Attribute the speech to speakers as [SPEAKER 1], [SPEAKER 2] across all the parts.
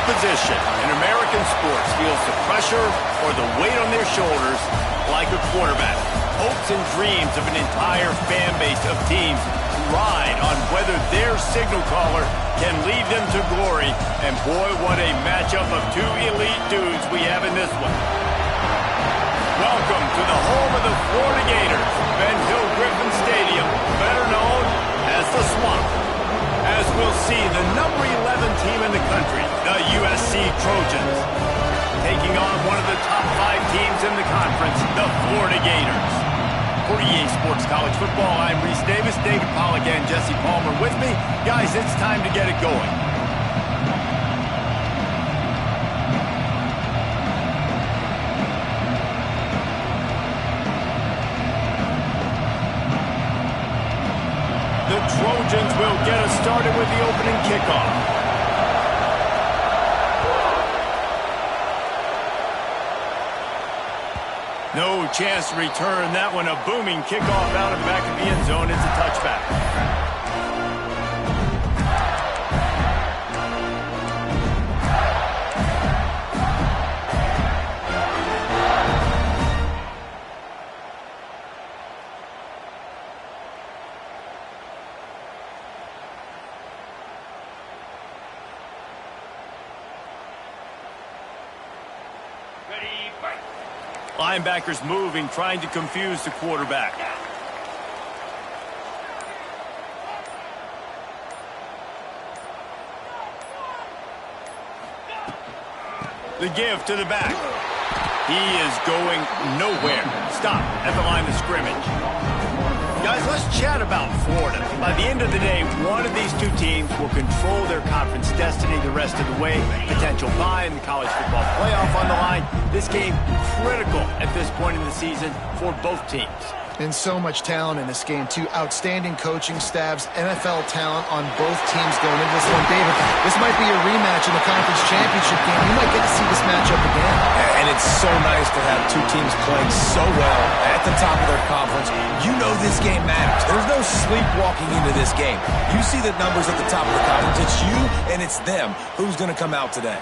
[SPEAKER 1] position in American sports feels the pressure or the weight on their shoulders like a quarterback. Hopes and dreams of an entire fan base of teams ride on whether their signal caller can lead them to glory. And boy, what a matchup of two elite dudes we have in this one. Welcome to the home of the Florida Gators, Ben Hill Griffin Stadium, better known as the Swamp. As we'll see, the number 11 team in the country, the USC Trojans, taking on one of the top 5 teams in the conference, the Florida Gators. For EA Sports College Football, I'm Reese Davis, David Pollack, and Jesse Palmer with me. Guys, it's time to get it going. The Trojans will get us started with the opening kickoff. No chance to return that one. A booming kickoff out of the back of the end zone. It's a touchback. Linebackers moving, trying to confuse the quarterback. The give to the back. He is going nowhere. Stop at the line of scrimmage. Guys, let's chat about Florida. By the end of the day, one of these two teams will control their conference destiny the rest of the way. Potential bye in the college football playoff on the line. This game critical at this point in the season for both teams.
[SPEAKER 2] And so much talent in this game, too. Outstanding coaching staffs, NFL talent on both teams going into this one. David, this might be a rematch in the conference championship game. You might get to see this matchup again.
[SPEAKER 3] And it's so nice to have two teams playing so well at the top of their conference. You know this game matters. There's no sleepwalking into this game. You see the numbers at the top of the conference. It's you and it's them. Who's going to come out today?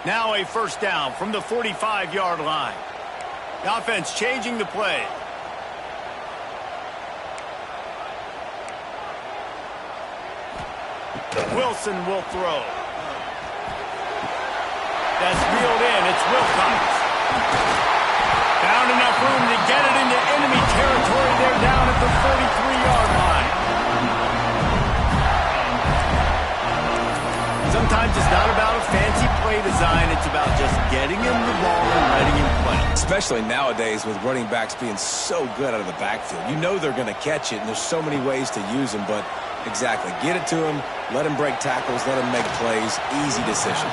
[SPEAKER 1] Now a first down from the 45-yard line. The offense changing the play. Wilson will throw. That's reeled in. It's Wilcox. Found enough room to get it into enemy territory. They're down at the 43-yard line. Sometimes it's not about a fancy play design. It's about just getting him the ball and letting him play.
[SPEAKER 3] Especially nowadays with running backs being so good out of the backfield. You know they're going to catch it, and there's so many ways to use them. But exactly, get it to him, let him break tackles, let him make plays. Easy decision.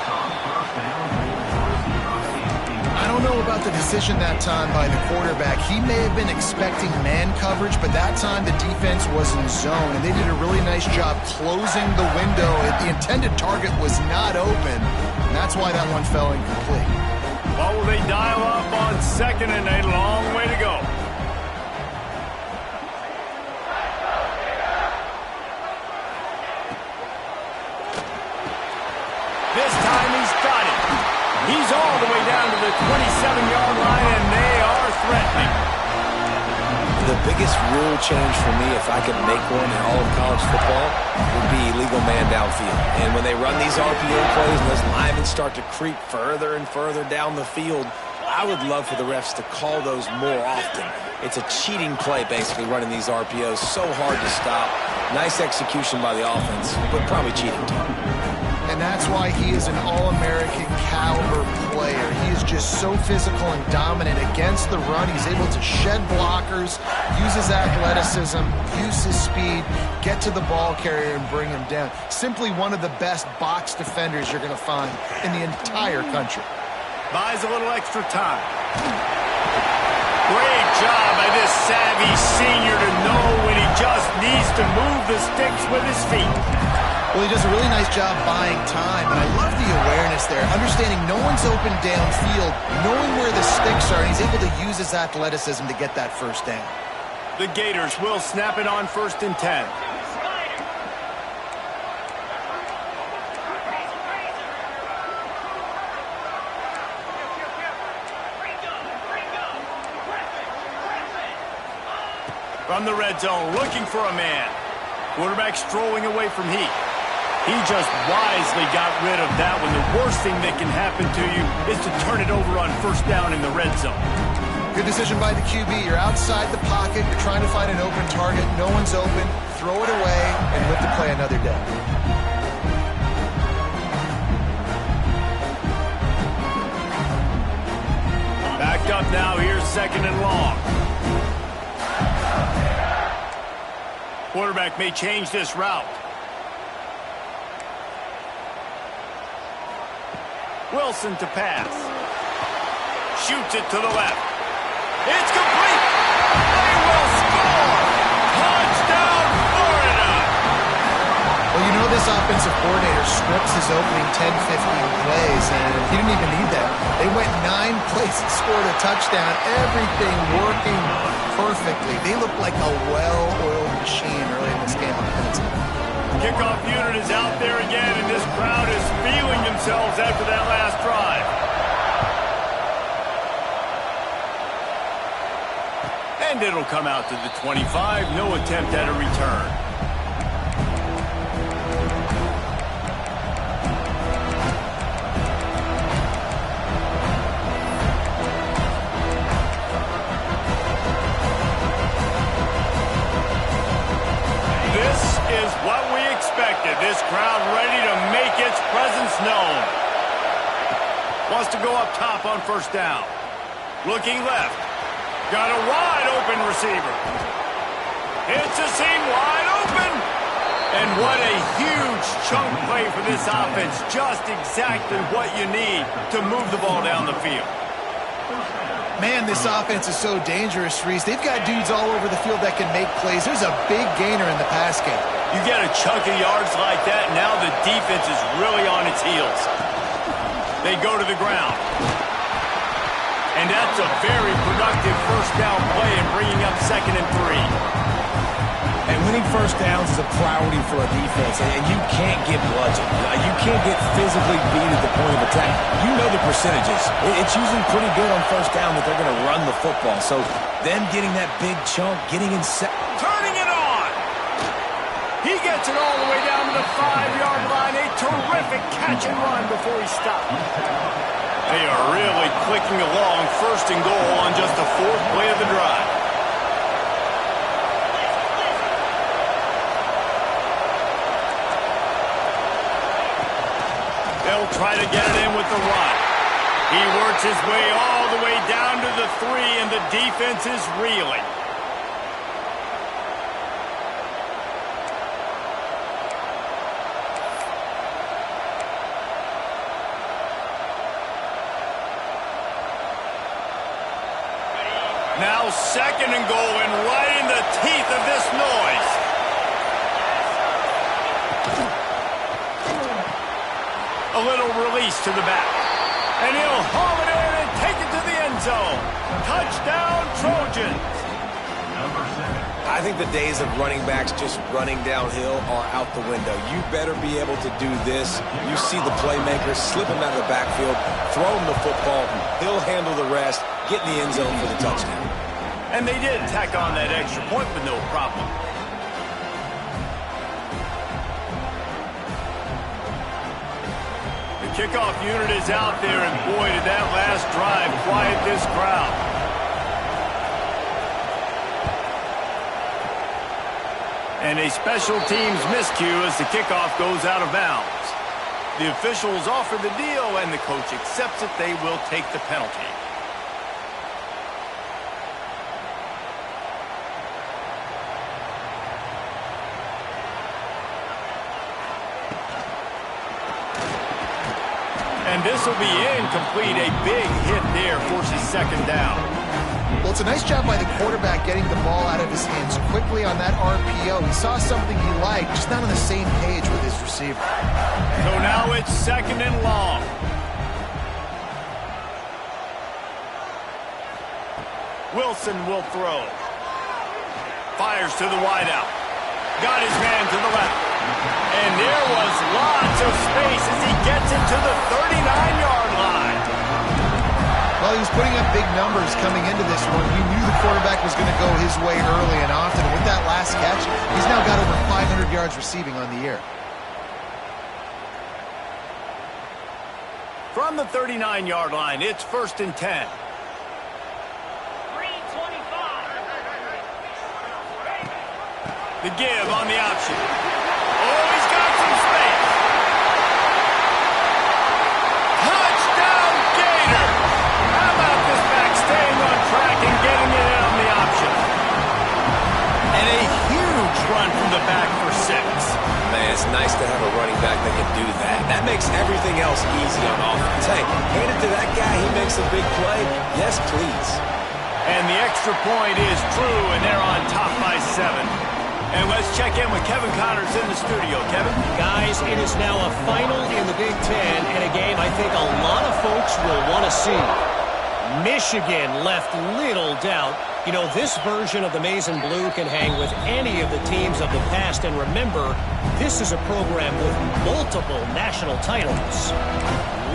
[SPEAKER 2] I don't know about the decision that time by the quarterback. He may have been expecting man coverage, but that time the defense was in zone, and they did a really nice job closing the window. The intended target was not open, and that's why that one fell incomplete.
[SPEAKER 1] Well, will they dial up on second and a long way to go? This time he's got it. He's all the way down to the 27-yard line, and they are threatening.
[SPEAKER 3] The biggest rule change for me, if I could make one in all of college football, would be illegal man downfield. And when they run these RPO plays and those linemen start to creep further and further down the field, I would love for the refs to call those more often. It's a cheating play, basically, running these RPOs. So hard to stop. Nice execution by the offense, but probably cheating too.
[SPEAKER 2] And that's why he is an All-American caliber player. He is just so physical and dominant against the run. He's able to shed blockers, use his athleticism, use his speed, get to the ball carrier and bring him down. Simply one of the best box defenders you're going to find in the entire country.
[SPEAKER 1] Buys a little extra time. Great job by this savvy senior to know when he just needs to move the sticks with his feet.
[SPEAKER 2] Well, he does a really nice job buying time, and I love the awareness there, understanding no one's open downfield, knowing where the sticks are, and he's able to use his athleticism to get that first down.
[SPEAKER 1] The Gators will snap it on 1st and 10. From the red zone, looking for a man. Quarterback strolling away from heat. He just wisely got rid of that one. The worst thing that can happen to you is to turn it over on 1st down in the red zone.
[SPEAKER 2] Good decision by the QB. You're outside the pocket. You're trying to find an open target. No one's open. Throw it away and live to play another day.
[SPEAKER 1] Backed up now. Here's 2nd and long. Quarterback may change this route. Wilson to pass. Shoots it to the left. It's complete. They will score. Touchdown, Florida.
[SPEAKER 2] Well, you know this offensive coordinator scripts his opening 10, 15 plays, and he didn't even need that. They went 9 plays and scored a touchdown. Everything working perfectly. They look like a well-oiled machine early in this game on offense.
[SPEAKER 1] Kickoff unit is out there again, and this crowd is feeling themselves after that last drive. And it'll come out to the 25. No attempt at a return. What we expected. This crowd ready to make its presence known. Wants to go up top on 1st down. Looking left. Got a wide open receiver. Hits a seam wide open. And what a huge chunk play for this offense. Just exactly what you need to move the ball down the field.
[SPEAKER 2] Man, this offense is so dangerous, Reese. They've got dudes all over the field that can make plays. There's a big gainer in the pass game.
[SPEAKER 1] You get a chunk of yards like that, now the defense is really on its heels. They go to the ground. And that's a very productive 1st down play and bringing up 2nd and 3.
[SPEAKER 3] And winning 1st downs is a priority for a defense, and you can't get bludgeoned. You can't get physically beat at the point of attack. You know the percentages. It's usually pretty good on 1st down that they're going to run the football. So them getting that big chunk, getting in set.
[SPEAKER 1] Turning it on! He gets it all the way down to the 5-yard line. A terrific catch and run before he stopped. They are really clicking along. 1st and goal on just the 4th play of the drive. They'll try to get it in with the run. He works his way all the way down to the 3, and the defense is reeling. Now 2nd and goal, and right in the teeth of this noise. A little release to the back. And he'll haul it in and take it to the end zone. Touchdown, Trojans.
[SPEAKER 3] I think the days of running backs just running downhill are out the window. You better be able to do this. You see the playmaker, slip him out of the backfield, throw him the football. He'll handle the rest, get in the end zone for the touchdown.
[SPEAKER 1] And they did tack on that extra point with no problem. Kickoff unit is out there, and boy, did that last drive quiet this crowd. And a special teams miscue as the kickoff goes out of bounds. The officials offer the deal, and the coach accepts it. They will take the penalty. And this will be incomplete. A big hit there forces 2nd down.
[SPEAKER 2] Well, it's a nice job by the quarterback getting the ball out of his hands quickly on that RPO. He saw something he liked, just not on the same page with his receiver.
[SPEAKER 1] So now it's 2nd and long. Wilson will throw. Fires to the wideout. Got his man to the left. And there was lots of space as he gets into the 39-yard line.
[SPEAKER 2] Well, he was putting up big numbers coming into this one. We knew the quarterback was going to go his way early and often. With that last catch, he's now got over 500 yards receiving on the year.
[SPEAKER 1] From the 39-yard line, it's 1st and 10. The give on the option. Oh, he's got some space. Touchdown, Gator. How about this back staying on track and getting it in on the option? And a huge run from the back for 6.
[SPEAKER 3] Man, it's nice to have a running back that can do that. That makes everything else easy on offense. Hey, hand it to that guy. He makes a big play. Yes, please.
[SPEAKER 1] And the extra point is true, and they're on top by 7. And let's check in with Kevin Connors in the studio. Kevin?
[SPEAKER 4] Guys, it is now a final in the Big Ten and a game I think a lot of folks will want to see. Michigan left little doubt. You know, this version of the Maize and Blue can hang with any of the teams of the past. And remember, this is a program with multiple national titles.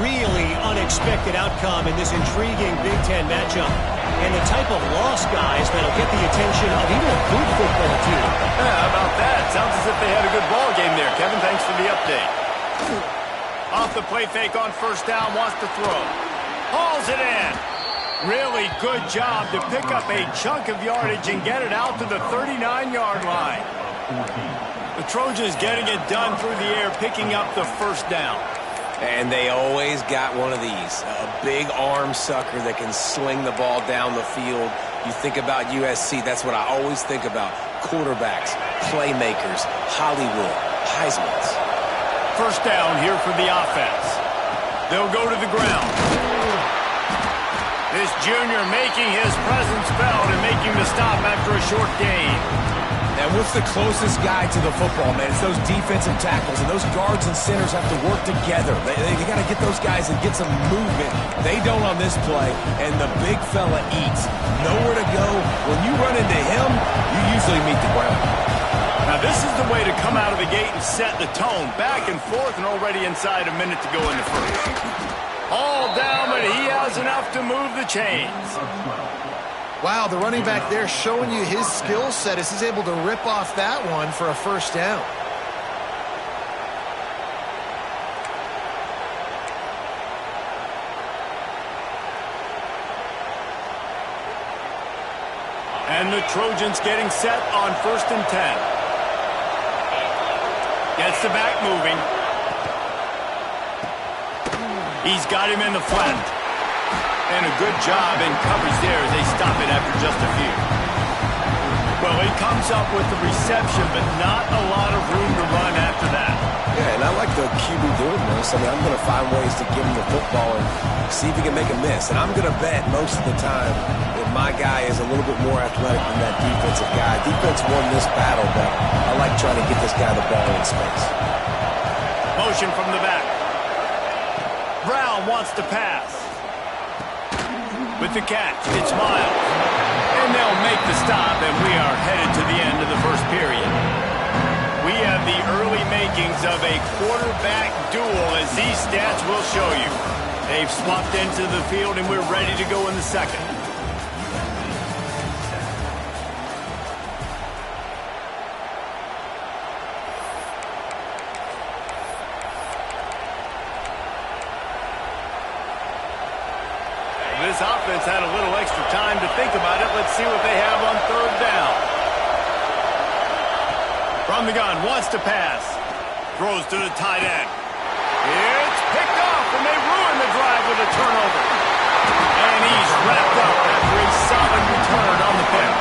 [SPEAKER 4] Really unexpected outcome in this intriguing Big Ten matchup. And the type of loss, guys, that'll get the attention of even a good football team.
[SPEAKER 1] Yeah, how about that? Sounds as if they had a good ball game there. Kevin, thanks for the update. Off the play fake on 1st down, wants to throw. Hauls it in. Really good job to pick up a chunk of yardage and get it out to the 39-yard line. The Trojans getting it done through the air, picking up the 1st down.
[SPEAKER 3] And they always got one of these, a big arm sucker that can sling the ball down the field. You think about USC, that's what I always think about. Quarterbacks, playmakers, Hollywood, Heismans.
[SPEAKER 1] 1st down here for the offense. They'll go to the ground. This junior making his presence felt and making the stop after a short gain.
[SPEAKER 3] And what's the closest guy to the football, man? It's those defensive tackles, and those guards and centers have to work together. They got to get those guys and get some movement. They don't on this play, and the big fella eats. Nowhere to go. When you run into him, you usually meet the ground.
[SPEAKER 1] Now, this is the way to come out of the gate and set the tone. Back and forth, and already inside a minute to go in the 1st. All down, but he has enough to move the chains.
[SPEAKER 2] Wow, the running back there showing you his skill set as he's able to rip off that one for a 1st down.
[SPEAKER 1] And the Trojans getting set on 1st and 10. Gets the back moving. He's got him in the flat. And a good job in coverage there as they stop it after just a few. Well, he comes up with the reception, but not a lot of room to run after that.
[SPEAKER 3] Yeah, and I like the QB doing this. I mean, I'm going to find ways to give him the football and see if he can make a miss. And I'm going to bet most of the time that my guy is a little bit more athletic than that defensive guy. Defense won this battle, but I like trying to get this guy the ball in space.
[SPEAKER 1] Motion from the back. Brown wants to pass. With the catch, it's Miles. And they'll make the stop, and we are headed to the end of the 1st period. We have the early makings of a quarterback duel, as these stats will show you. They've swapped into the field, and we're ready to go in the 2nd. This offense had a little extra time to think about it. Let's see what they have on 3rd down. From the gun, wants to pass. Throws to the tight end. It's picked off, and they ruin the drive with a turnover. And he's wrapped up after a solid return on the pick.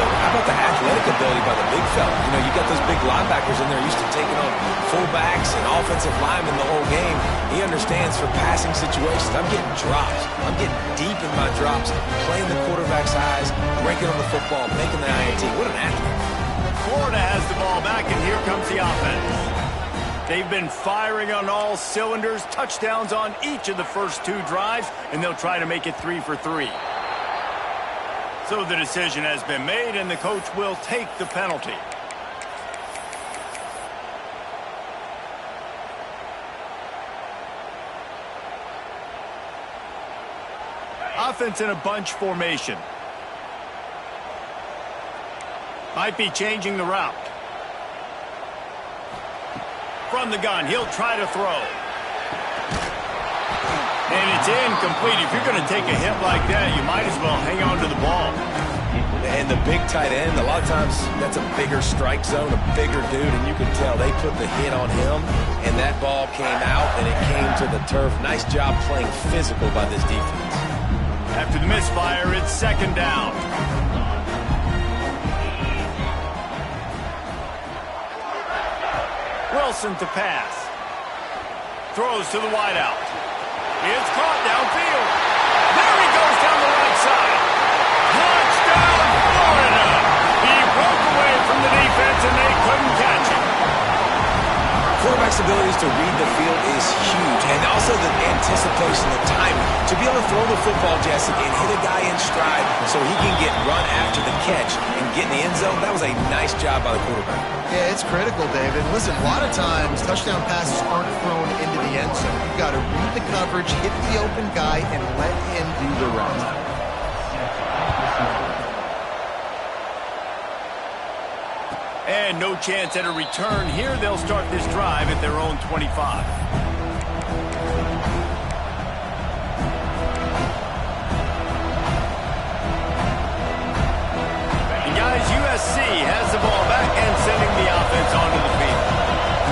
[SPEAKER 3] How about the athletic ability responsibility by the big fella. You know, you got those big linebackers in there used to taking on fullbacks and offensive linemen the whole game. He understands for passing situations. I'm getting drops. I'm getting deep in my drops, playing the quarterback's eyes, breaking on the football, making the INT. What an athlete.
[SPEAKER 1] Florida has the ball back, and here comes the offense. They've been firing on all cylinders, touchdowns on each of the first 2 drives, and they'll try to make it 3 for 3. So the decision has been made, and the coach will take the penalty. Offense in a bunch formation. Might be changing the route. From the gun, he'll try to throw. And it's incomplete. If you're going to take a hit like that, you might as well hang on to the ball.
[SPEAKER 3] And the big tight end, a lot of times that's a bigger strike zone, a bigger dude, and you can tell they put the hit on him, and that ball came out, and it came to the turf. Nice job playing physical by this defense.
[SPEAKER 1] After the misfire, it's second down. Wilson to pass. Throws to the wideout. It's caught downfield. There he goes down the right side. Touchdown, Florida! He broke away from the defense, and they couldn't catch him.
[SPEAKER 3] Quarterback's abilities to read the field is huge, and also the anticipation, the timing. To be able to throw the football, Jesse, and hit a guy in stride so he can get run after the catch and get in the end zone, that was a nice job by the quarterback.
[SPEAKER 2] Yeah, it's critical, David. Listen, a lot of times touchdown passes aren't thrown into the end zone. You've got to read the coverage, hit the open guy, and let him do the rest.
[SPEAKER 1] And no chance at a return here. They'll start this drive at their own 25. And guys, USC has the ball back and sending the offense onto the field.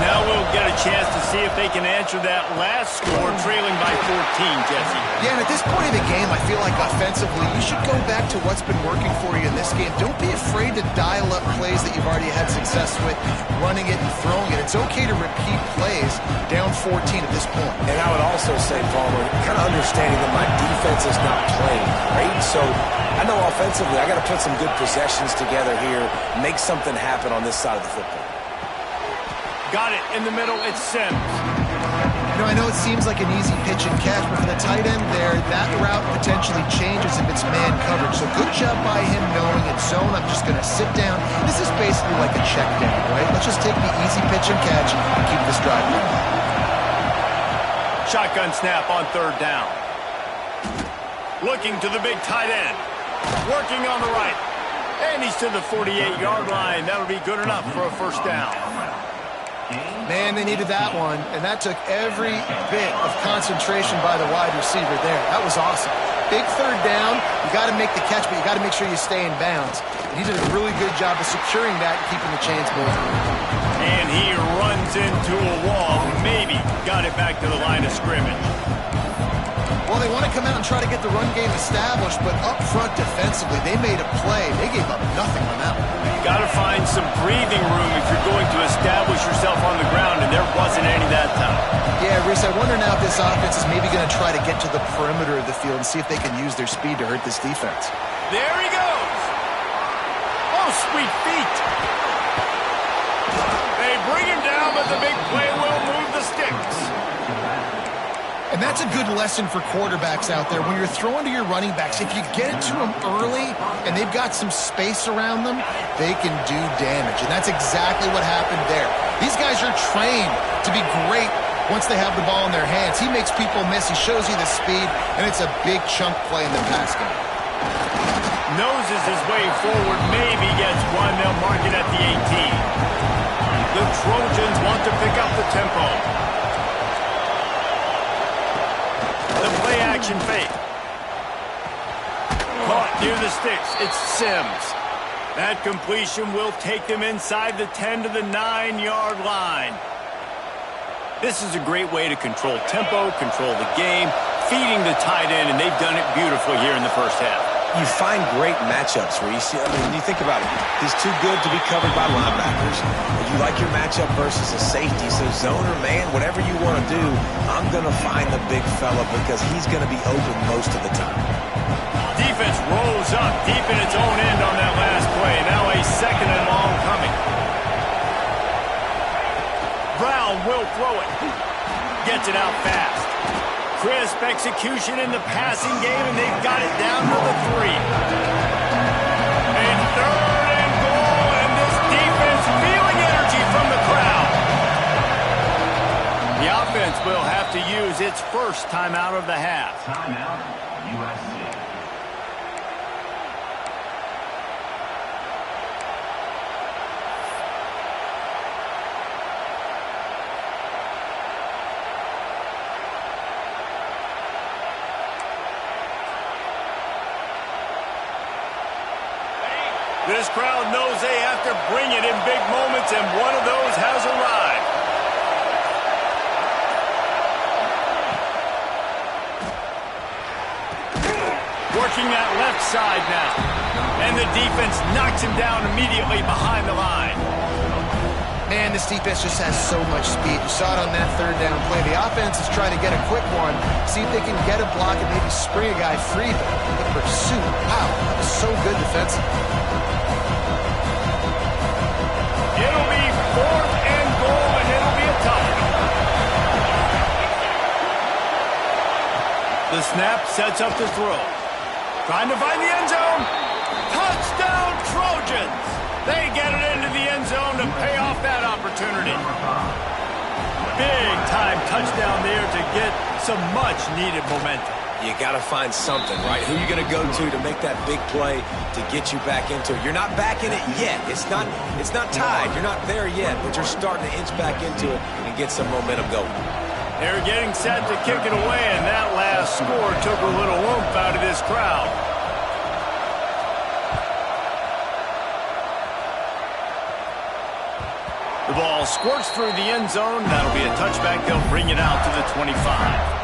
[SPEAKER 1] Now we'll get a chance to see if they can answer that last score, trailing by 14, Jesse.
[SPEAKER 2] Yeah, and at this point of the game, I feel like offensively, you should go back to what's been working for you in this game. Don't be afraid to dial up plays that you've already had success with, running it and throwing it. It's okay to repeat plays down 14 at this point.
[SPEAKER 3] And I would also say, Palmer, kind of understanding that my defense is not playing great, so I know offensively I got to put some good possessions together here, make something happen on this side of the football.
[SPEAKER 1] Got it in the middle. It's Sims.
[SPEAKER 2] You know, I know it seems like an easy pitch and catch, but for the tight end there, that route potentially changes if it's man coverage. So good job by him knowing it's zone. I'm just going to sit down. This is basically like a check down, right? Let's just take the easy pitch and catch and keep this drive going.
[SPEAKER 1] Shotgun snap on third down. Looking to the big tight end. Working on the right. And he's to the 48-yard line. That'll be good enough for a first down.
[SPEAKER 2] Man, they needed that one, and that took every bit of concentration by the wide receiver there. That was awesome. Big third down. You got to make the catch, but you got to make sure you stay in bounds. And he did a really good job of securing that and keeping the chains moving.
[SPEAKER 1] And he runs into a wall. Maybe got it back to the line of scrimmage.
[SPEAKER 2] Well, they want to come out and try to get the run game established, but up front defensively, they made a play. They gave up nothing on that one.
[SPEAKER 1] Got to find some breathing room if you're going to establish yourself on the ground, and there wasn't any that time.
[SPEAKER 2] Yeah, Reese, I wonder now if this offense is maybe going to try to get to the perimeter of the field and see if they can use their speed to hurt this defense.
[SPEAKER 1] There he goes. Oh, sweet feet. They bring him down, but the big play will move the sticks.
[SPEAKER 2] And that's a good lesson for quarterbacks out there. When you're throwing to your running backs, if you get it to them early and they've got some space around them, they can do damage. And that's exactly what happened there. These guys are trained to be great once they have the ball in their hands. He makes people miss. He shows you the speed, and it's a big chunk play in the pass game.
[SPEAKER 1] Noses his way forward, maybe gets one. They'll mark it at the 18. The Trojans want to pick up the tempo. The play-action fake. Caught near the sticks. It's Sims. That completion will take them inside the 10 to the 9-yard line. This is a great way to control tempo, control the game, feeding the tight end, and they've done it beautifully here in the first half.
[SPEAKER 3] you find great matchups where you see, I mean, you think about it, he's too good to be covered by linebackers. You like your matchup versus a safety, so zone or man, whatever you want to do, I'm going to find the big fella because he's going to be open most of the time.
[SPEAKER 1] Defense rolls up deep in its own end on that last play. Now a second and long coming. Brown will throw it. Gets it out fast. Crisp execution in the passing game, and they've got it down to the 3. A third and goal, and this defense feeling energy from the crowd. The offense will have to use its first timeout of the half.
[SPEAKER 5] Timeout, USC.
[SPEAKER 1] This crowd knows they have to bring it in big moments, and one of those has arrived. Working that left side now. And the defense knocks him down immediately behind the line.
[SPEAKER 2] Man, this defense just has so much speed. You saw it on that third down play. The offense is trying to get a quick one, see if they can get a block and maybe spring a guy free, but the pursuit, wow, that was so good defensively.
[SPEAKER 1] It'll be 4th and goal, and it'll be a tough one. The snap sets up the throw. Trying to find the end zone. Touchdown, Trojans! They get it into the end zone to pay off that opportunity. Big-time touchdown there to get some much-needed momentum.
[SPEAKER 3] You got to find something, right? Who are you going to go to make that big play to get you back into it? You're not back in it yet. It's not tied. You're not there yet, but you're starting to inch back into it and get some momentum going.
[SPEAKER 1] They're getting set to kick it away, and that last score took a little oomph out of this crowd. The ball squirts through the end zone. That'll be a touchback. They'll bring it out to the 25.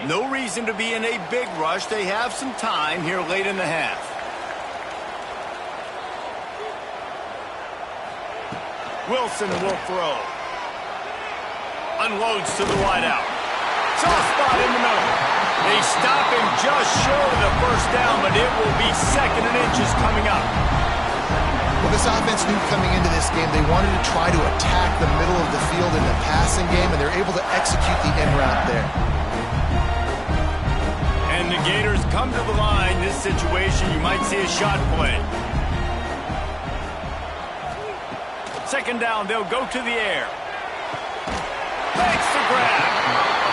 [SPEAKER 1] No reason to be in a big rush. They have some time here late in the half. Wilson will throw. Unloads to the wideout. Soft spot in the middle. They stop him just short of the first down, but it will be 2nd and inches coming up.
[SPEAKER 2] Well, this offense knew coming into this game they wanted to try to attack the middle of the field in the passing game, and they're able to execute the in route there.
[SPEAKER 1] And the Gators come to the line. This situation, you might see a shot play. 2nd down, they'll go to the air. Makes the grab.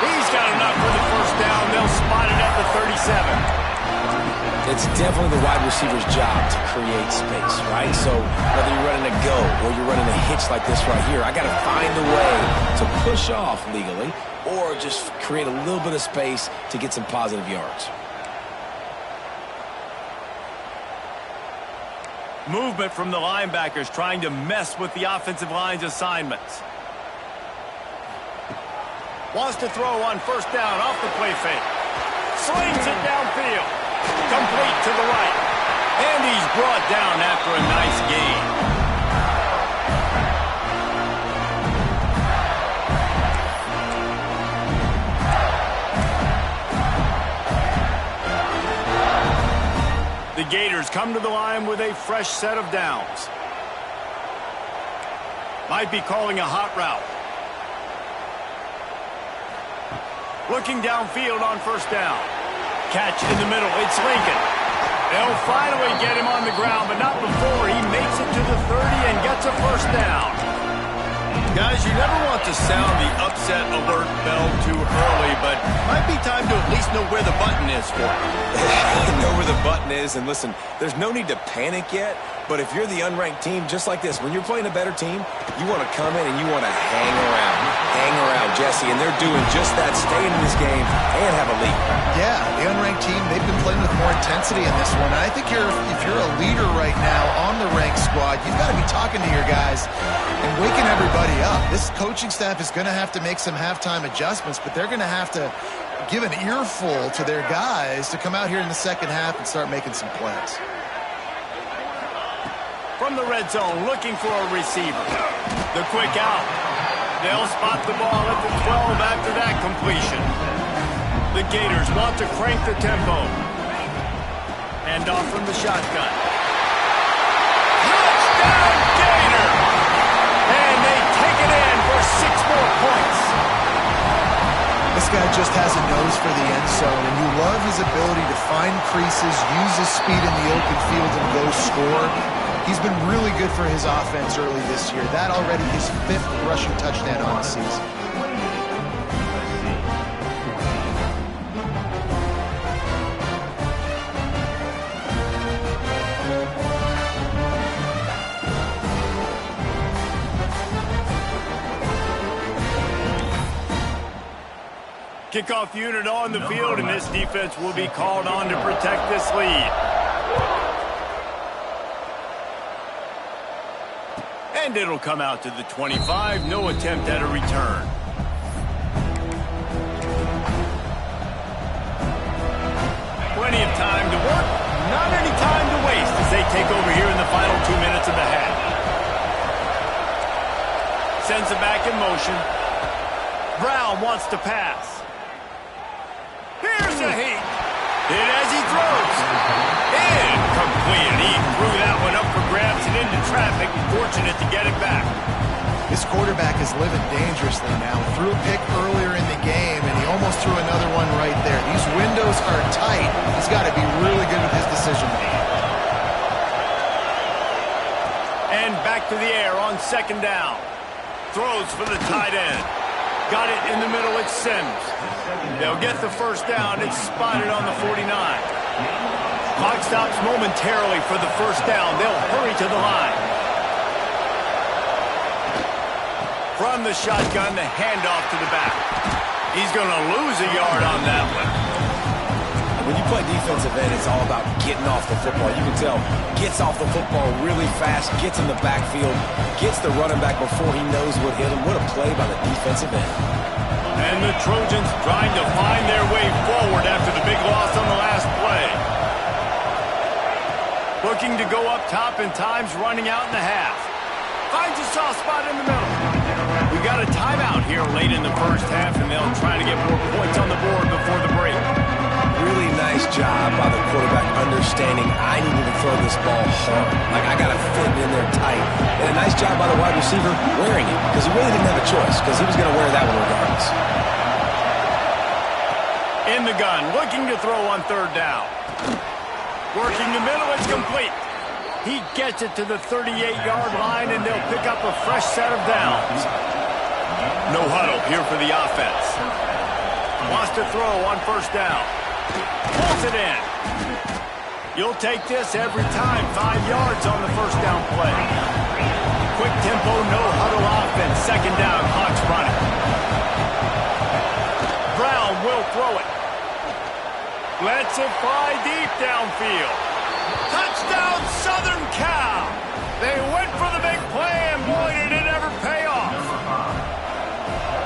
[SPEAKER 1] He's got enough for the first down. They'll spot it at the 37.
[SPEAKER 3] It's definitely the wide receiver's job to create space, right? So whether you're running a go or you're running a hitch like this right here, I got to find a way to push off legally or just create a little bit of space to get some positive yards.
[SPEAKER 1] Movement from the linebackers trying to mess with the offensive line's assignments. Wants to throw on first down off the play fake. Slings it downfield. Complete to the right. And he's brought down after a nice gain. The Gators come to the line with a fresh set of downs. Might be calling a hot route. Looking downfield on first down. Catch in the middle. It's Lincoln. They'll finally get him on the ground, but not before he makes it to the 30 and gets a first down. Guys, you never want to sound the upset alert bell too early, but might be time to at least know where the button is for it.
[SPEAKER 3] Know where the button is, and listen, there's no need to panic yet, but if you're the unranked team, just like this, when you're playing a better team, you want to come in and you want to hang around Jesse, and they're doing just that, staying in this game and have a lead.
[SPEAKER 2] Yeah, the unranked team, they've been playing with more intensity in this one. And I think if you're a leader right now on the ranked squad, you've got to be talking to your guys and waking everybody up. This coaching staff is going to have to make some halftime adjustments, but they're going to have to give an earful to their guys to come out here in the second half and start making some plays.
[SPEAKER 1] From the red zone, looking for a receiver. The quick out. They'll spot the ball at the 12 after that completion. The Gators want to crank the tempo. Hand off from the shotgun. Touchdown, Gator! And they take it in for 6 more points.
[SPEAKER 2] This guy just has a nose for the end zone, and you love his ability to find creases, use his speed in the open field, and go score. He's been really good for his offense early this year. That already his 5th rushing touchdown on the season.
[SPEAKER 1] Kickoff unit on the field, and this defense will be called on to protect this lead. And it'll come out to the 25. No attempt at a return. Plenty of time to work. Not any time to waste as they take over here in the final 2 minutes of the half. Sends it back in motion. Brown wants to pass. Here's a heat. Hit as he throws. Incomplete. He threw that one up for grabs and into traffic. Fortunate to get it back.
[SPEAKER 2] This quarterback is living dangerously now. Threw a pick earlier in the game, and he almost threw another one right there. These windows are tight. He's got to be really good with his decision-making.
[SPEAKER 1] And back to the air on second down. Throws for the tight end. Got it in the middle. It's Sims. They'll get the first down. It's spotted on the 49. Clock stops momentarily for the first down. They'll hurry to the line. From the shotgun, the handoff to the back. He's going to lose a yard on that one.
[SPEAKER 3] When you play defensive end, it's all about getting off the football. You can tell, gets off the football really fast, gets in the backfield, gets the running back before he knows what hit him. What a play by the defensive end.
[SPEAKER 1] And the Trojans trying to find their way forward after the big loss on the last play. Looking to go up top, and time's running out in the half. Finds a soft spot in the middle. We got a timeout here late in the first half, and they'll try to get more points on the board before the break.
[SPEAKER 3] Really nice job by the quarterback understanding I needed to throw this ball hard. Like, I got to fit it in there tight. And a nice job by the wide receiver wearing it, because he really didn't have a choice, because he was going to wear that one regardless.
[SPEAKER 1] In the gun, looking to throw on third down. Working the middle, it's complete. He gets it to the 38-yard line, and they'll pick up a fresh set of downs. No huddle here for the offense. Wants to throw on first down. Pulls it in. You'll take this every time. 5 yards on the first down play. Quick tempo, no huddle offense. Second down, clock's running. Brown will throw it. Lets it fly deep downfield. Touchdown, Southern Cal. They went for the big play, and boy, did it ever pay off.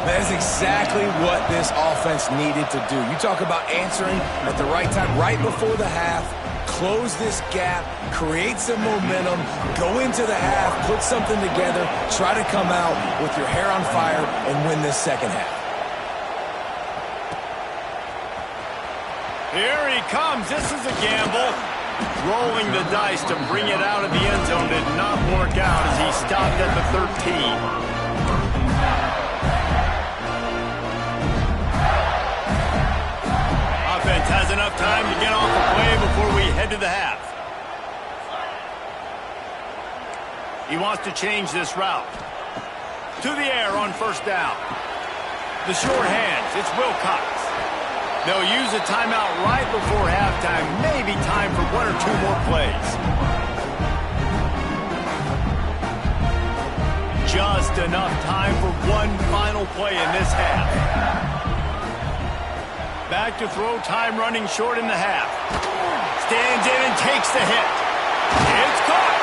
[SPEAKER 3] That is exactly what this offense needed to do. You talk about answering at the right time, right before the half, close this gap, create some momentum, go into the half, put something together, try to come out with your hair on fire and win this second half.
[SPEAKER 1] Here he comes. This is a gamble. Rolling the dice to bring it out of the end zone did not work out as he stopped at the 13. Offense has enough time to get off the play before we head to the half. He wants to change this route. To the air on first down. The short hands. It's Wilcox. They'll use a timeout right before halftime. Maybe time for 1 or 2 more plays. just enough time for one final play in this half. Back to throw, time running short in the half. Stands in and takes the hit. It's caught.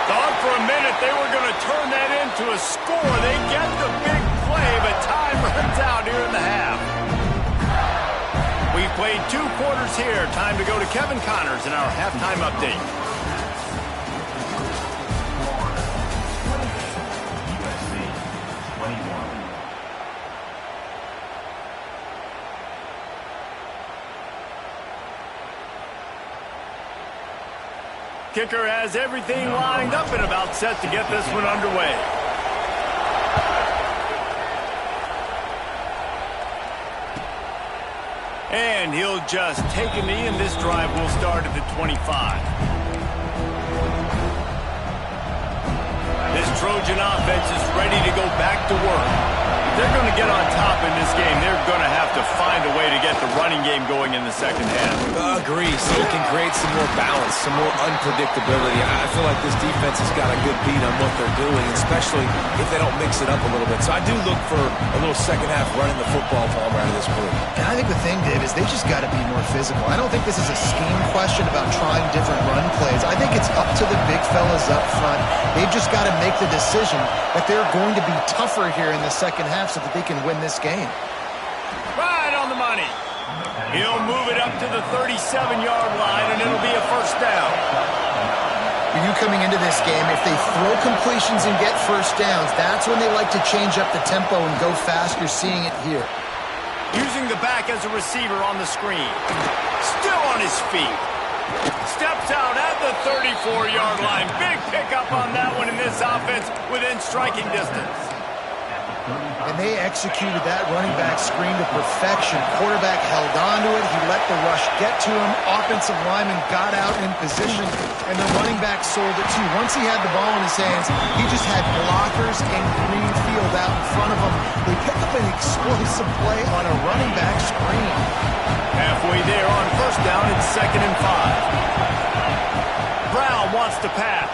[SPEAKER 1] Thought for a minute they were going to turn that into a score. They get the big play, but time runs out here in the half. We've played 2 quarters here. Time to go to Kevin Connors in our halftime update.
[SPEAKER 5] USC 21.
[SPEAKER 1] Kicker has everything lined up and about set to get this one underway. And he'll just take a knee, and this drive will start at the 25. This Trojan offense is ready to go back to work. They're going to get on top in this game. They're going to have to find a way to get the running game going in the second half.
[SPEAKER 3] Agree. So it can create some more balance, some more unpredictability. I feel like this defense has got a good beat on what they're doing, especially if they don't mix it up a little bit. So I do look for a little second half running the football Palmer out of this group.
[SPEAKER 2] And I think the thing, Dave, is they just got to be more physical. I don't think this is a scheme question about trying different run plays. I think it's up to the big fellas up front. They've just got to make the decision that they're going to be tougher here in the second half so that they can win this game.
[SPEAKER 1] Right on the money. He'll move it up to the 37-yard line, and it'll be a first down.
[SPEAKER 2] For you coming into this game, if they throw completions and get first downs, that's when they like to change up the tempo and go fast. You're seeing it here.
[SPEAKER 1] Using the back as a receiver on the screen. Still on his feet. Steps out at the 34-yard line. Big pickup on that one in this offense within striking distance.
[SPEAKER 2] And they executed that running back screen to perfection. Quarterback held on to it. He let the rush get to him. Offensive lineman got out in position, and the running back sold it too. Once he had the ball in his hands, he just had blockers and green field out in front of him. They picked up an explosive play on a running back screen.
[SPEAKER 1] Halfway there on first down, it's 2nd and 5. Brown wants to pass.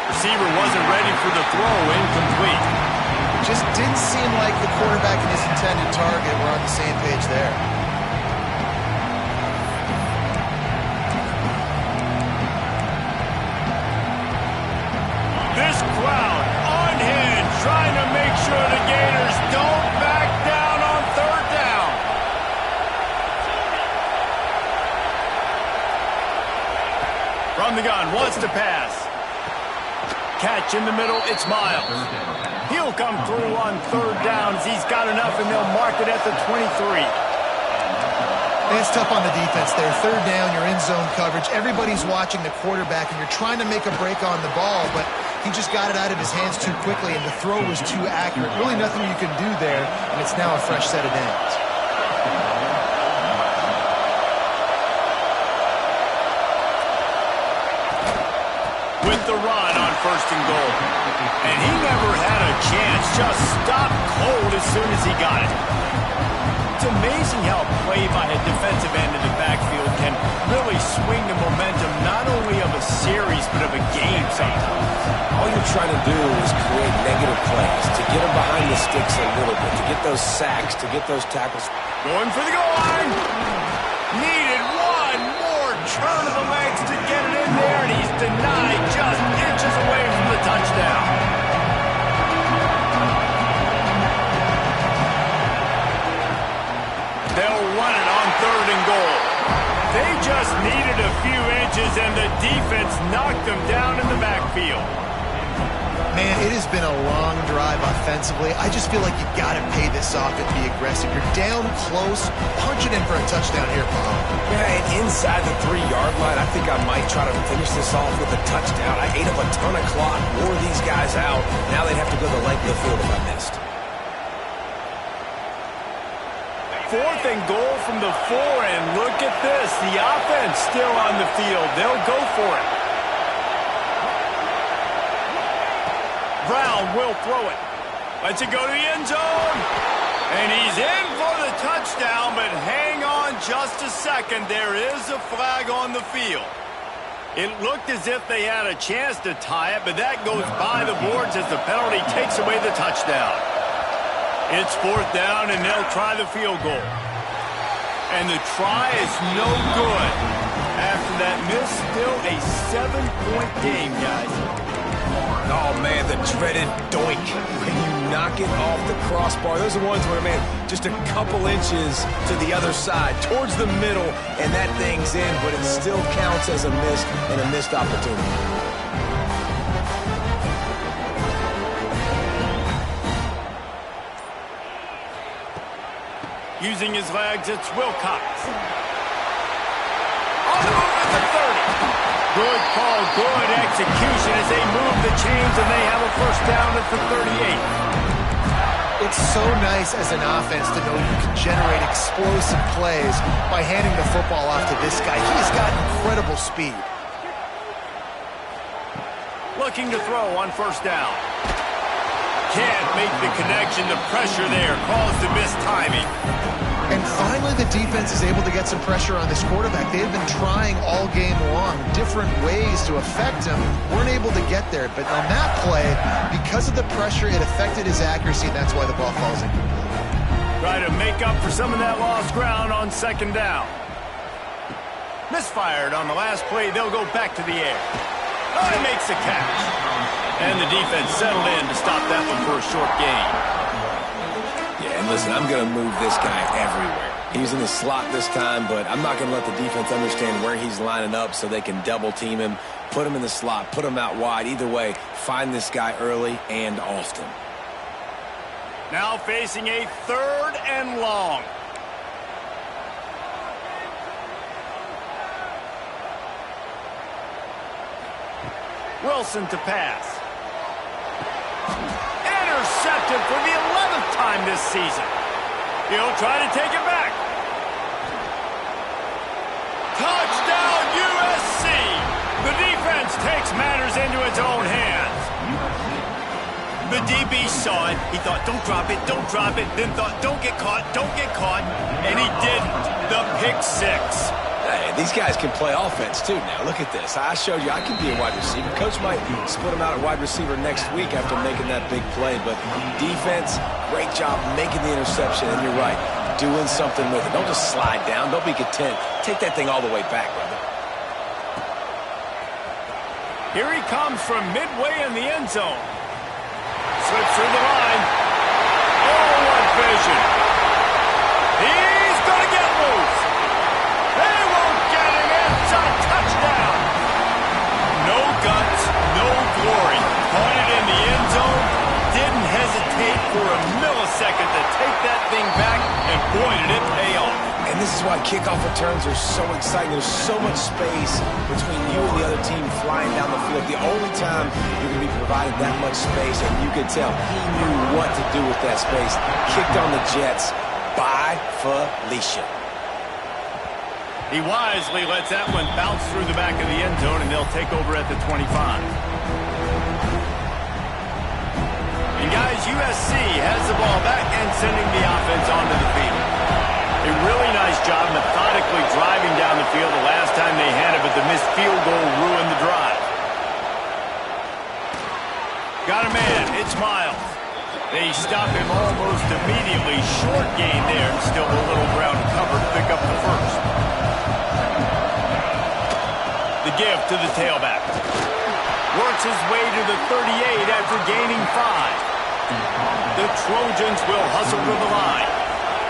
[SPEAKER 1] Receiver wasn't ready for the throw, incomplete.
[SPEAKER 2] Just didn't seem like the quarterback and his intended target were on the same page there.
[SPEAKER 1] This crowd unhinged, trying to make sure the Gators don't back down on 3rd down. From the gun, wants to pass. Catch in the middle, it's Miles. He'll come through on 3rd downs. He's got enough, and they'll mark it at the 23.
[SPEAKER 2] And it's tough on the defense there. 3rd down, you're in zone coverage. Everybody's watching the quarterback, and you're trying to make a break on the ball, but he just got it out of his hands too quickly, and the throw was too accurate. Really nothing you can do there, and it's now a fresh set of downs.
[SPEAKER 1] With the run on 1st and goal. And he never had a chance, just stopped cold as soon as he got it. It's amazing how play by a defensive end in the backfield can really swing the momentum not only of a series but of a game sometimes.
[SPEAKER 3] All you're trying to do is create negative plays, to get them behind the sticks a little bit, to get those sacks, to get those tackles.
[SPEAKER 1] Going for the goal line. Needed one more turn of the legs to get it in there, and he's denied just inches away from the touchdown. They'll run it on 3rd and goal. They just needed a few inches, and the defense knocked them down in the backfield.
[SPEAKER 2] Man, it has been a long drive offensively. I just feel like you got to pay this off and be aggressive. You're down close. Punch it in for a touchdown here, Paul.
[SPEAKER 3] Yeah, and inside the 3-yard line, I think I might try to finish this off with a touchdown. I ate up a ton of clock, wore these guys out. Now they'd have to go the length of the field if I missed.
[SPEAKER 1] 4th and goal from the 4, and look at this. The offense still on the field. They'll go for it. Brown will throw it. Lets it go to the end zone. And he's in for the touchdown, but hang on just a second. There is a flag on the field. It looked as if they had a chance to tie it, but that goes by the boards as the penalty takes away the touchdown. It's 4th down, and they'll try the field goal. And the try is no good. After that miss, still a 7-point game, guys.
[SPEAKER 3] Oh, man, the dreaded doink. When you knock it off the crossbar, those are ones where, man, just a couple inches to the other side, towards the middle, and that thing's in, but it still counts as a miss and a missed opportunity.
[SPEAKER 1] Using his legs, it's Wilcox. On the move at the 30. Good call, good execution as they move the chains, and they have a 1st down at the 38.
[SPEAKER 2] It's so nice as an offense to know you can generate explosive plays by handing the football off to this guy. He's got incredible speed.
[SPEAKER 1] Looking to throw on 1st down. Can't make the connection. The pressure there caused the missed timing.
[SPEAKER 2] And finally, the defense is able to get some pressure on this quarterback. They had been trying all game long, different ways to affect him. Weren't able to get there. But on that play, because of the pressure, it affected his accuracy, and that's why the ball falls in.
[SPEAKER 1] Try to make up for some of that lost ground on 2nd down. Misfired on the last play. They'll go back to the air. Oh, he makes the catch. And the defense settled in to stop that one for a short gain.
[SPEAKER 3] Yeah, and listen, I'm going to move this guy everywhere. He's in the slot this time, but I'm not going to let the defense understand where he's lining up so they can double team him, put him in the slot, put him out wide. Either way, find this guy early and often.
[SPEAKER 1] Now facing a 3rd and long. Wilson to pass. Intercepted for the 11th time this season. He'll try to take it back. Touchdown, USC! The defense takes matters into its own hands. The DB saw it. He thought, don't drop it, don't drop it. Then thought, don't get caught, don't get caught. And he didn't. The pick 6.
[SPEAKER 3] Hey, these guys can play offense, too, now. Look at this. I showed you I can be a wide receiver. Coach might split him out at wide receiver next week after making that big play. But defense, great job making the interception. And you're right, doing something with it. Don't just slide down. Don't be content. Take that thing all the way back, brother.
[SPEAKER 1] Here he comes from midway in the end zone. Slips through the line. Oh, what vision. He's going to get loose. They won't get him. It's a touchdown. No guts, no glory. Caught it in the end zone. Didn't hesitate for a millisecond to take that thing back, and boy, did it pay off.
[SPEAKER 3] And this is why kickoff returns are so exciting. There's so much space between you and the other team flying down the field. The only time you're going to be provided that much space, and you could tell he knew what to do with that space. Kicked on the Jets by Felicia.
[SPEAKER 1] He wisely lets that one bounce through the back of the end zone, and they'll take over at the 25. And guys, USC has the ball back and sending the offense onto the field. A really nice job methodically driving down the field the last time they had it, but the missed field goal ruined the drive. Got a man. It's Miles. They stop him almost immediately. Short gain there. Still a little ground covered to pick up the first. The give to the tailback. Works his way to the 38 after gaining 5. The Trojans will hustle to the line.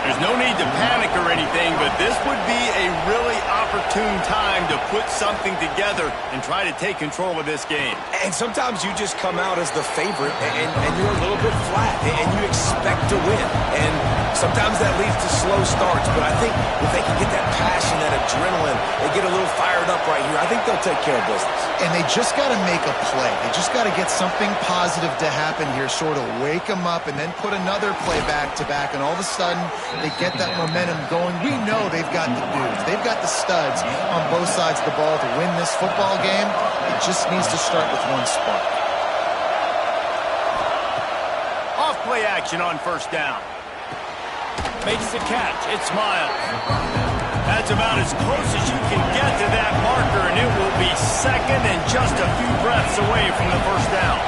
[SPEAKER 1] There's no need to panic or anything, but this would be a really opportune time to put something together and try to take control of this game.
[SPEAKER 3] And sometimes you just come out as the favorite, and you're a little bit flat, and you expect to win. And sometimes that leads to slow starts, but I think if they can get that passion, that adrenaline, they get a little fired up right here, I think they'll take care of business.
[SPEAKER 2] And they just got to make a play. They just got to get something positive to happen here, sort of wake them up, and then put another play back-to-back, and all of a sudden they get that momentum going. We know they've got the dudes. They've got the studs on both sides of the ball to win this football game. It just needs to start with one spark.
[SPEAKER 1] Off play action on first down. Makes the catch. It's Miles. That's about as close as you can get to that marker, and it will be second and just a few breaths away from the first down.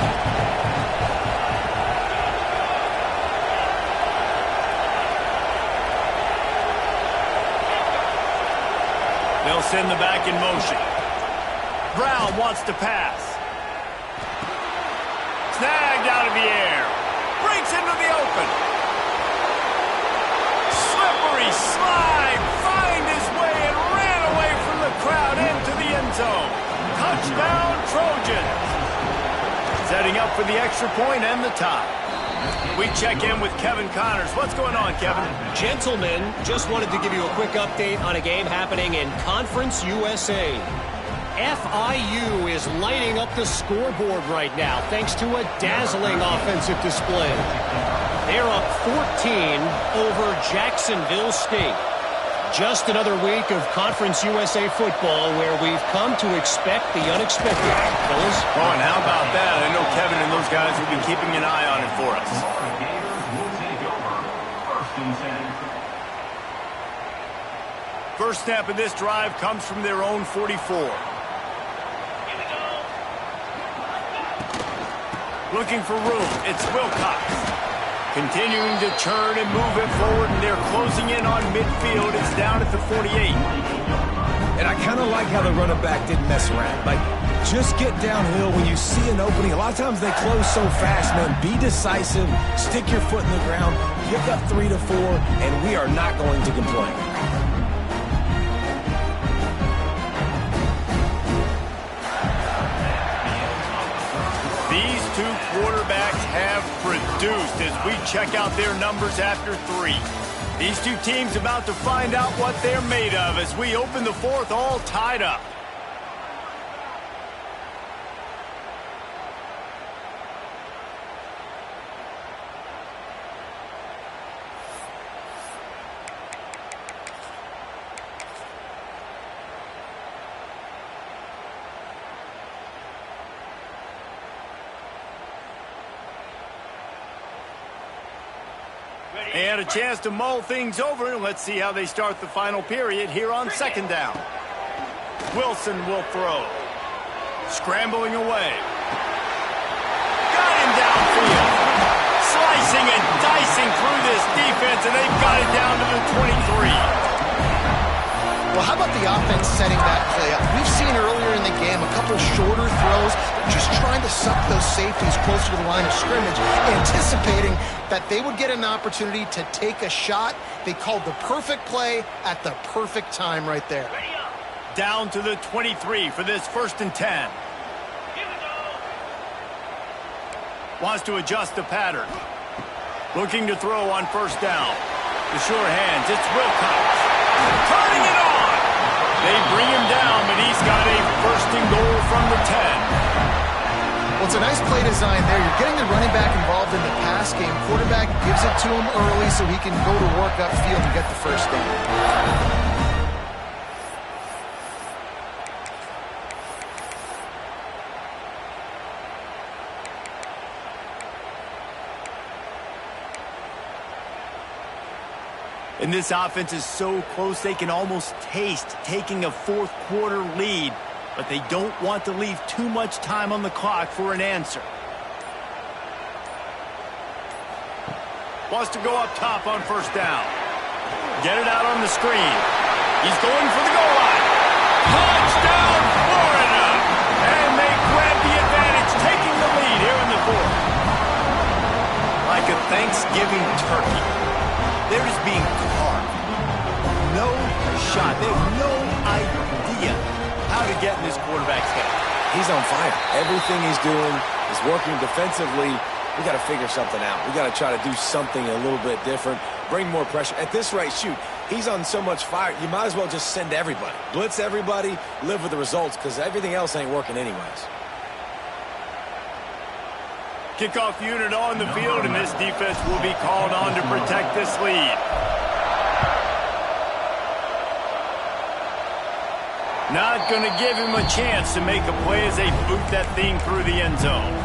[SPEAKER 1] They'll send the back in motion. Brown wants to pass. Snagged out of the air. Breaks into the open. Slippery slide. Find his way and ran away from the crowd into the end zone. Touchdown, Trojans. Setting up for the extra point and the tie. We check in with Kevin Connors. What's going on, Kevin?
[SPEAKER 4] Gentlemen, just wanted to give you a quick update on a game happening in Conference USA. FIU is lighting up the scoreboard right now thanks to a dazzling offensive display. They're up 14 over Jacksonville State. Just another week of Conference USA football where we've come to expect the unexpected. Fellas?
[SPEAKER 1] Oh, and how about that? I know Kevin and those guys will be keeping an eye on it for us. First snap of this drive comes from their own 44. Looking for room. It's Wilcox. Continuing to churn and move it forward, and they're closing in on midfield. It's down at the 48.
[SPEAKER 3] And I kind of like how the running back didn't mess around. Like, just get downhill when you see an opening. A lot of times they close so fast, man. Be decisive. Stick your foot in the ground. Pick up 3 to 4, and we are not going to complain.
[SPEAKER 1] These two quarterbacks have produced as we check out their numbers after 3. These two teams about to find out what they're made of as we open the fourth all tied up. And a chance to mull things over, and let's see how they start the final period here on second down. Wilson will throw. Scrambling away. Got him downfield. Slicing and dicing through this defense, and they've got it down to the 23.
[SPEAKER 2] Well, how about the offense setting that play up? We've seen earlier in the game a couple shorter throws, just trying to suck those safeties closer to the line of scrimmage, anticipating that they would get an opportunity to take a shot. They called the perfect play at the perfect time right there.
[SPEAKER 1] Down to the 23 for this 1st and 10. Wants to adjust the pattern. Looking to throw on first down. The sure hands, it's Wilcox. Turning it on! They bring him down, but he's got a 1st and goal from the 10.
[SPEAKER 2] Well, it's a nice play design there. You're getting the running back involved in the pass game. Quarterback gives it to him early so he can go to work upfield and get the first down.
[SPEAKER 1] And this offense is so close they can almost taste taking a 4th quarter lead, but they don't want to leave too much time on the clock for an answer. Wants to go up top on first down. Get it out on the screen. He's going for the goal line. Touchdown, Florida! And they grab the advantage, taking the lead here in the 4th. Like a Thanksgiving turkey. They're just being carved. No shot. They have no idea how to get in this quarterback's head.
[SPEAKER 3] He's on fire. Everything he's doing is working defensively. We got to figure something out. We got to try to do something a little bit different. Bring more pressure. At this rate, shoot, he's on so much fire, you might as well just send everybody. Blitz everybody, live with the results, because everything else ain't working anyways.
[SPEAKER 1] Kickoff unit on the field, and this defense will be called on to protect this lead. Not going to give him a chance to make a play as they boot that thing through the end zone.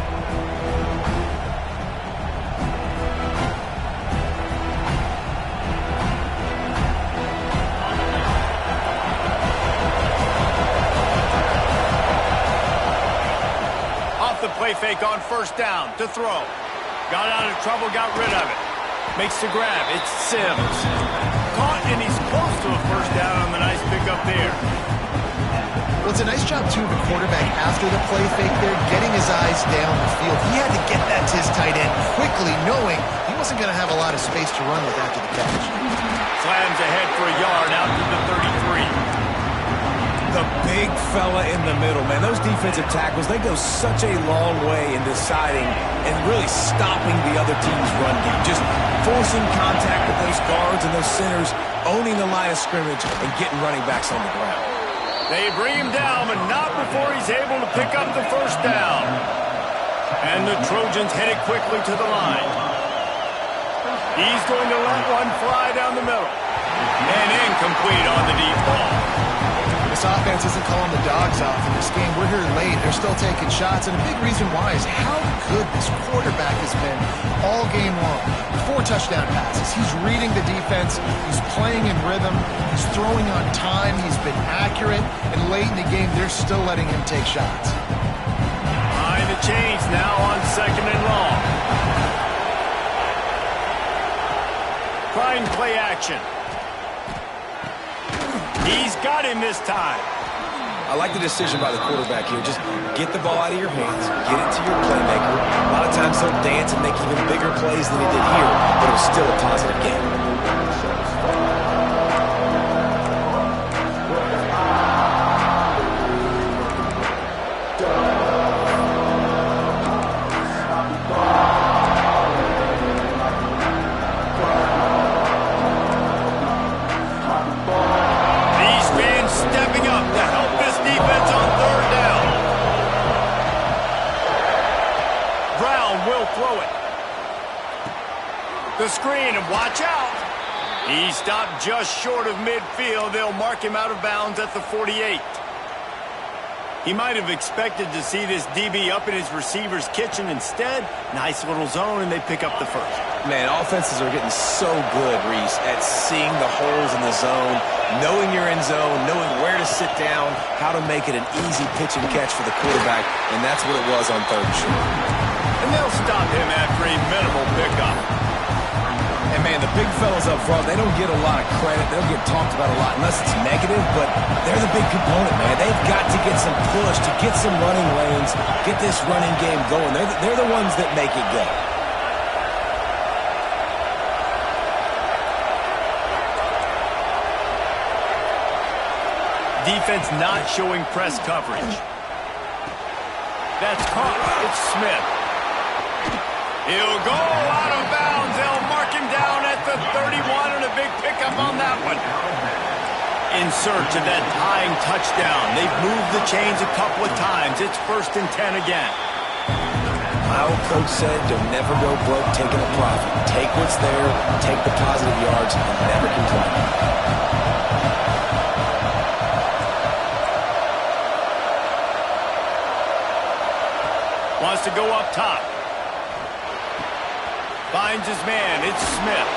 [SPEAKER 1] fake on first down to throw. Got out of trouble, got rid of it. Makes the grab. It's Sims. Caught, and he's close to a first down on the nice pickup there.
[SPEAKER 2] Well, it's a nice job, too, of the quarterback after the play fake there, getting his eyes down the field. He had to get that to his tight end quickly, knowing he wasn't going to have a lot of space to run with after the catch.
[SPEAKER 1] Slams ahead for a yard out to the 33.
[SPEAKER 3] The big fella in the middle, man. Those defensive tackles, they go such a long way in deciding and really stopping the other team's run game. Just forcing contact with those guards and those centers, owning the line of scrimmage, and getting running backs on the ground.
[SPEAKER 1] They bring him down, but not before he's able to pick up the first down. And the Trojans headed quickly to the line. He's going to let one fly down the middle. And incomplete on the deep ball.
[SPEAKER 2] This offense isn't calling the dogs off in this game. We're here late. They're still taking shots, and a big reason why is how good this quarterback has been all game long. 4 touchdown passes. He's reading the defense. He's playing in rhythm. He's throwing on time. He's been accurate, and late in the game, they're still letting him take shots.
[SPEAKER 1] Behind the chains now on 2nd and long. Trying play action. He's got him this time.
[SPEAKER 3] I like the decision by the quarterback here. Just get the ball out of your hands, get it to your playmaker. A lot of times he'll dance and make even bigger plays than he did here, but it was still a positive game.
[SPEAKER 1] The screen, and watch out. He stopped just short of midfield. They'll mark him out of bounds at the 48. He might have expected to see this DB up in his receiver's kitchen. Instead, nice little zone, and they pick up the first.
[SPEAKER 3] Man, offenses are getting so good, Reese, at seeing the holes in the zone, knowing you're in zone, knowing where to sit down, how to make it an easy pitch and catch for the quarterback, and that's what it was on 3rd and short.
[SPEAKER 1] And they'll stop him after a minimal pickup.
[SPEAKER 3] And, man, the big fellas up front, they don't get a lot of credit. They don't get talked about a lot unless it's negative, but they're the big component, man. They've got to get some push, to get some running lanes, get this running game going. They're the ones that make it go.
[SPEAKER 1] Defense not showing press coverage. That's caught. It's Smith. He'll go out of bounds. They'll mark him down at the 31, and a big pickup on that one. In search of that tying touchdown. They've moved the chains a couple of times. It's 1st and 10 again.
[SPEAKER 3] My old coach said, don't never go broke taking a profit. Take what's there, take the positive yards, and never complain.
[SPEAKER 1] Wants to go up top. Finds his man. It's Smith.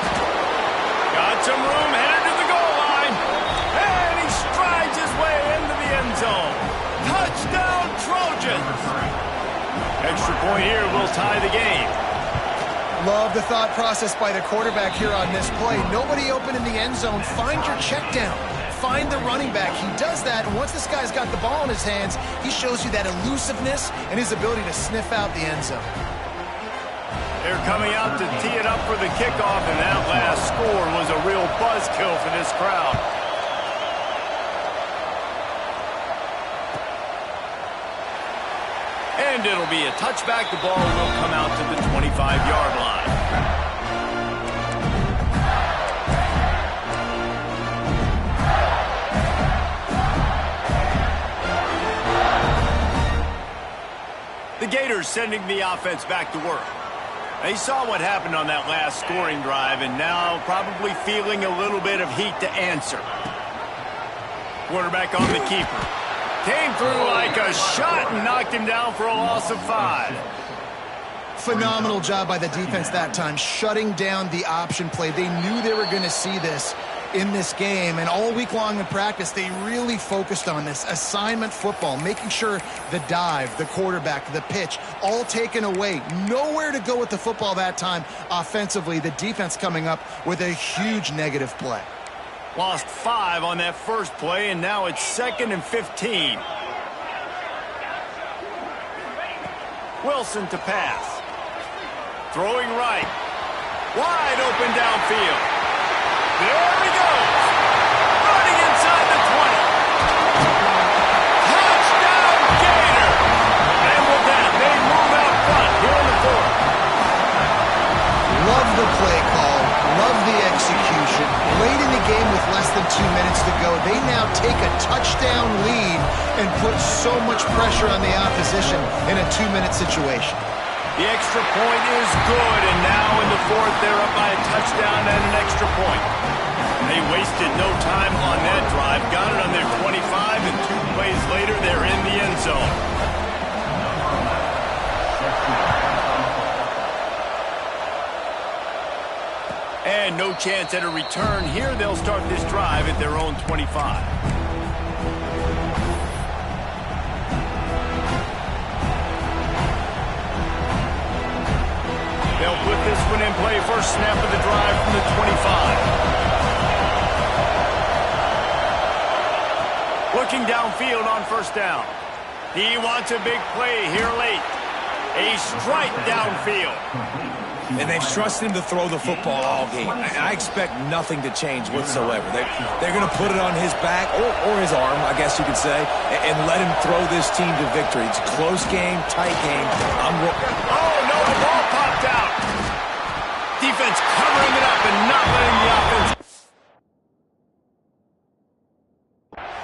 [SPEAKER 1] Got some room. Headed to the goal line. And he strides his way into the end zone. Touchdown, Trojans. Extra point here will tie the game.
[SPEAKER 2] Love the thought process by the quarterback here on this play. Nobody open in the end zone. Find your check down. Find the running back. He does that, and once this guy's got the ball in his hands, he shows you that elusiveness and his ability to sniff out the end zone.
[SPEAKER 1] They're coming out to tee it up for the kickoff, and that last score was a real buzzkill for this crowd. And it'll be a touchback. The ball will come out to the 25-yard line. The Gators sending the offense back to work. They saw what happened on that last scoring drive, and now probably feeling a little bit of heat to answer. Quarterback on the keeper. Came through like a shot and knocked him down for a loss of 5.
[SPEAKER 2] Phenomenal job by the defense that time, shutting down the option play. They knew they were going to see this in this game, and all week long in practice, they really focused on this assignment football, making sure the dive, the quarterback, the pitch, all taken away. Nowhere to go with the football that time offensively. The defense coming up with a huge negative play.
[SPEAKER 1] Lost 5 on that first play, and now it's 2nd and 15. Wilson to pass. Throwing right. Wide open downfield. There he goes. Running inside the 20. Touchdown Gator. And with that, they move out front here in the 4th.
[SPEAKER 2] Love the play call. Love the execution. Late in the game with less than 2 minutes to go, they now take a touchdown lead and put so much pressure on the opposition in a 2-minute situation.
[SPEAKER 1] The extra point is good, and now in the 4th, they're up by a touchdown and an extra point. They wasted no time on that drive, got it on their 25, and 2 plays later, they're in the end zone. And no chance at a return here. They'll start this drive at their own 25. They'll put this one in play. First snap of the drive from the 25. Looking downfield on first down. He wants a big play here late. A strike downfield.
[SPEAKER 3] And they've trusted him to throw the football all game. I expect nothing to change whatsoever. They're going to put it on his back, or his arm, I guess you could say, and let him throw this team to victory. It's a close game, tight game.
[SPEAKER 1] Oh, no, the ball popped out. Defense covering it up and not letting the offense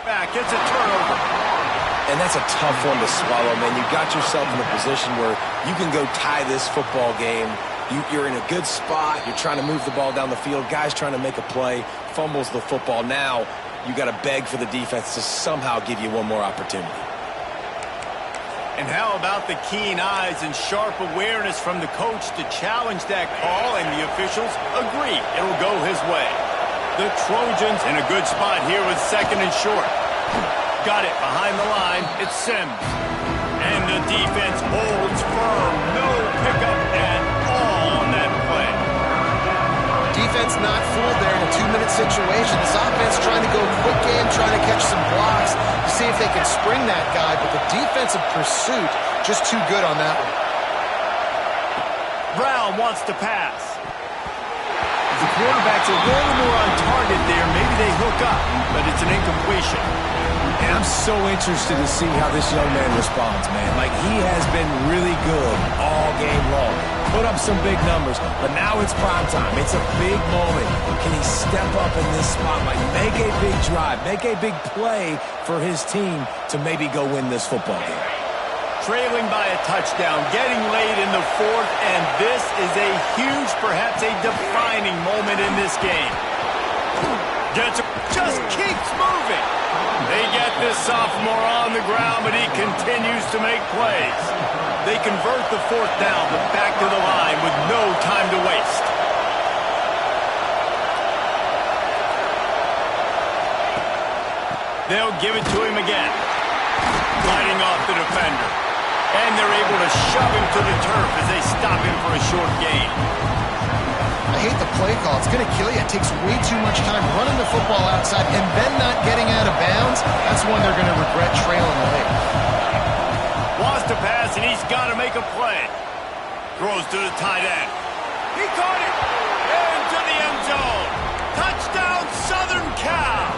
[SPEAKER 1] back. It's a turnover.
[SPEAKER 3] And that's a tough one to swallow, man. You got yourself in a position where you can go tie this football game. You're in a good spot. You're trying to move the ball down the field. Guys trying to make a play. Fumbles the football. Now you got to beg for the defense to somehow give you one more opportunity.
[SPEAKER 1] And how about the keen eyes and sharp awareness from the coach to challenge that call, and the officials agree it'll go his way. The Trojans in a good spot here with 2nd and short. Got it behind the line. It's Sims. And the defense holds firm. No pickup at all on that play.
[SPEAKER 2] Defense not fooled there in a 2-minute situation. This offense trying to go quick game, trying to catch some blocks to see if they can spring that guy, but the defensive pursuit just too good on that one.
[SPEAKER 1] Brown wants to pass. If the quarterback's a little more on target there, maybe they hook up, but it's an incompletion.
[SPEAKER 3] And I'm so interested to see how this young man responds, man. Like, he has been really good all game long. Put up some big numbers, but now it's prime time. It's a big moment. Can he step up in this spotlight, make a big drive, make a big play for his team to maybe go win this football game?
[SPEAKER 1] Trailing by a touchdown, getting late in the 4th, and this is a huge, perhaps a defining moment in this game. Just keeps moving. They get this sophomore on the ground, but he continues to make plays. They convert the 4th down, but back to the line with no time to waste. They'll give it to him again. Fighting off the defender. And they're able to shove him to the turf as they stop him for a short gain.
[SPEAKER 2] I hate the play call. It's going to kill you. It takes way too much time running the football outside and then not getting out of bounds. That's when they're going to regret trailing late.
[SPEAKER 1] Wants to pass, and he's got to make a play. Throws to the tight end. He caught it. Into the end zone. Touchdown, Southern Cal.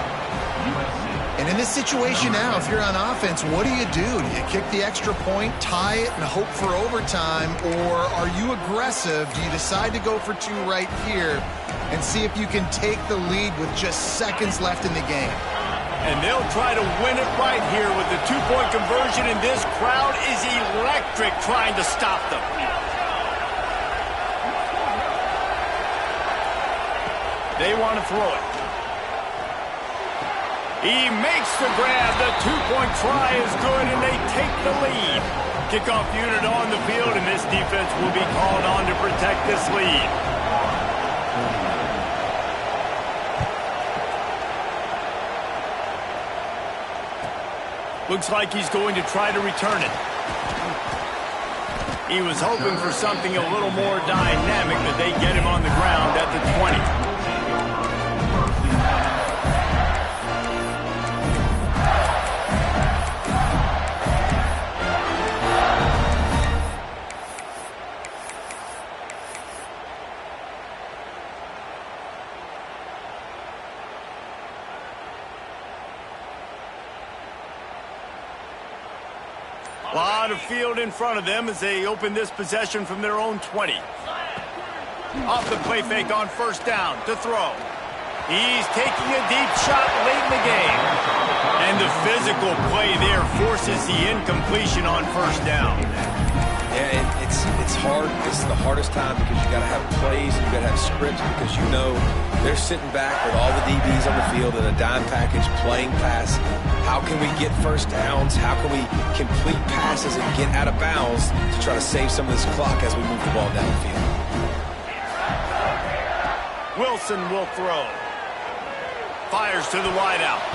[SPEAKER 2] And in this situation now, if you're on offense, what do? Do you kick the extra point, tie it, and hope for overtime? Or are you aggressive? Do you decide to go for 2 right here and see if you can take the lead with just seconds left in the game?
[SPEAKER 1] And they'll try to win it right here with the 2-point conversion, and this crowd is electric trying to stop them. They want to throw it. He makes the grab. The 2-point try is good, and they take the lead. Kickoff unit on the field, and this defense will be called on to protect this lead. Looks like he's going to try to return it. He was hoping for something a little more dynamic, but they get him on the ground at the 20. A lot of field in front of them as they open this possession from their own 20. Off the play fake on first down to throw. He's taking a deep shot late in the game. And the physical play there forces the incompletion on first down.
[SPEAKER 3] Yeah, it's hard. It's the hardest time because you got to have plays and you got to have scripts because you know they're sitting back with all the DBs on the field in a dime package playing pass. How can we get first downs? How can we complete passes and get out of bounds to try to save some of this clock as we move the ball down the field?
[SPEAKER 1] Wilson will throw. Fires to the wideout.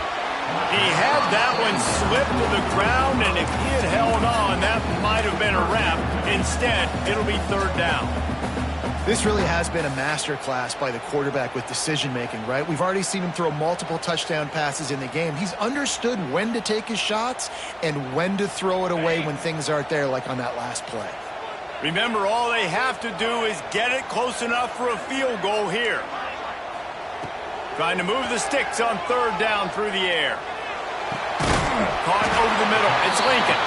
[SPEAKER 1] He had that one slip to the ground, and if he had held on, that might have been a wrap. Instead, it'll be third down.
[SPEAKER 2] This really has been a masterclass by the quarterback with decision-making, right? We've already seen him throw multiple touchdown passes in the game. He's understood when to take his shots and when to throw it away when things aren't there, like on that last play.
[SPEAKER 1] Remember, all they have to do is get it close enough for a field goal here. Trying to move the sticks on third down through the air. Caught over the middle. It's Lincoln.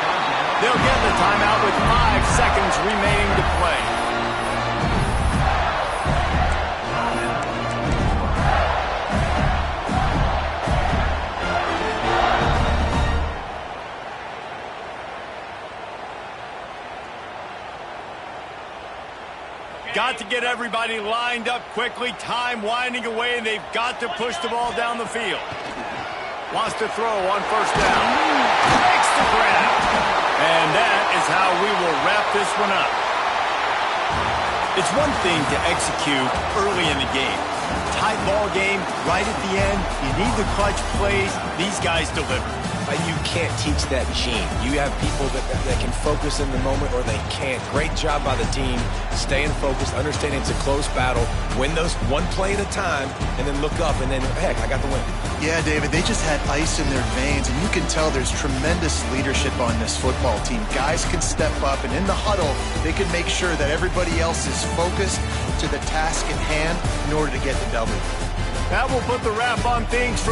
[SPEAKER 1] They'll get the timeout with 5 seconds remaining to play. Got to get everybody lined up quickly. Time winding away, and they've got to push the ball down the field. Wants to throw on first down. Makes the grab. And that is how we will wrap this one up. It's one thing to execute early in the game. Tight ball game, right at the end. You need the clutch plays. These guys deliver.
[SPEAKER 3] You can't teach that gene. You have people that can focus in the moment or they can't. Great job by the team, staying focused, understanding it's a close battle, win those one play at a time, and then look up and then, heck, I got the win.
[SPEAKER 2] Yeah, David, they just had ice in their veins, and you can tell there's tremendous leadership on this football team. Guys can step up, and in the huddle, they can make sure that everybody else is focused to the task at hand in order to get the W.
[SPEAKER 1] That will put the wrap on things for